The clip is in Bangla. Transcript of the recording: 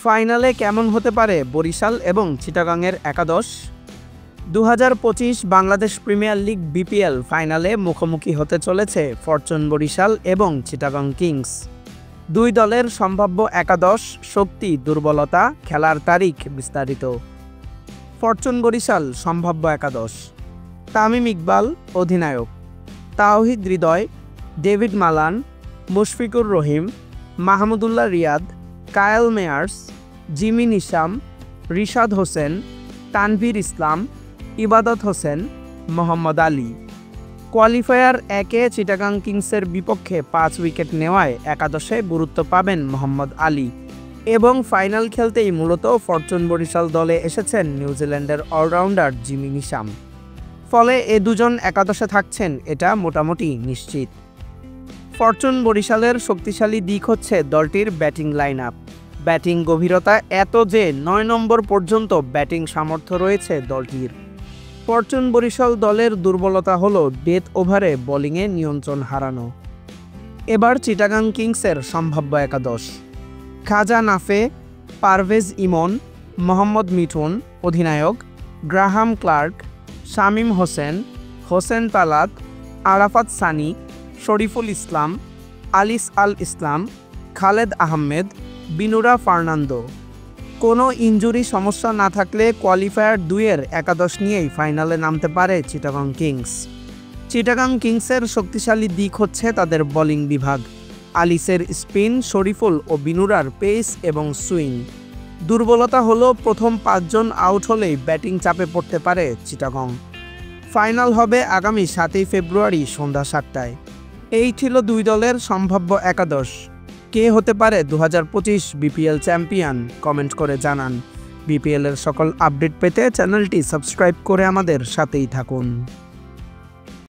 ফাইনালে কেমন হতে পারে বরিশাল এবং চিটাগাংয়ের একাদশ? 2025 বাংলাদেশ প্রিমিয়ার লিগ বিপিএল ফাইনালে মুখোমুখি হতে চলেছে ফরচুন বরিশাল এবং চিটাগাং কিংস। দুই দলের সম্ভাব্য একাদশ, শক্তি, দুর্বলতা, খেলার তারিখ বিস্তারিত। ফরচুন বরিশাল সম্ভাব্য একাদশ: তামিম ইকবাল অধিনায়ক, Towhid Hridoy, David Malan, Mushfiqur Rahim, Mahmudullah Riyad, Kyle Mayers, Jimmy Neesham, Rishad Hossain, Tanvir Islam, Ebadot Hossain, Mohammad Ali. Qualifier 1-এ চিটাগাং কিংসের বিপক্ষে 5 উইকেট নেওয়ায় একাদশে গুরুত্ব পাবেন মোহাম্মদ আলী এবং ফাইনাল খেলতেই মূলত ফরচুন বরিশাল দলে এসেছেন নিউজিল্যান্ডের অলরাউন্ডার জিমি নিশাম। ফলে এ দুজন একাদশে থাকছেন এটা মোটামুটি নিশ্চিত। ফরচুন বরিশালের শক্তিশালী দিক হচ্ছে দলটির ব্যাটিং লাইন আপ। ব্যাটিং গভীরতা এত যে 9 নম্বর পর্যন্ত ব্যাটিং সামর্থ্য রয়েছে দলটির। ফরচুন বরিশাল দলের দুর্বলতা হল ডেথ ওভারে বোলিংয়ে নিয়ন্ত্রণ হারানো। এবার চিটাগাং কিংসের সম্ভাব্য একাদশ: খাজা নাফে, পারভেজ ইমন, মোহাম্মদ মিঠুন অধিনায়ক, গ্রাহাম ক্লার্ক, শামীম হোসেন, হোসেন তালাত, আরাফাত সানি, শরীফুল ইসলাম, আলিস আল ইসলাম, খালেদ আহমেদ, বিনুরা ফার্নান্দো। কোনো ইনজুরি সমস্যা না থাকলে কোয়ালিফায়ার 2-এর একাদশ নিয়েই ফাইনালে নামতে পারে চিটাগাং কিংস। চিটাগাং কিংসের শক্তিশালী দিক হচ্ছে তাদের বোলিং বিভাগ। আলিসের স্পিন, শরীফুল ও বিনুরার পেস এবং সুইং। দুর্বলতা হলো প্রথম 5 জন আউট হলেই ব্যাটিং চাপে পড়তে পারে চিটাগং। ফাইনাল হবে আগামী 7ই ফেব্রুয়ারি সন্ধ্যা 7টায়। এই ছিল দুই দলের সম্ভাব্য একাদশ। কে হতে পারে 2025 বিপিএল চ্যাম্পিয়ন? কমেন্ট করে জানান। বিপিএল এর সকল আপডেট পেতে চ্যানেলটি সাবস্ক্রাইব করে আমাদের সাথেই থাকুন।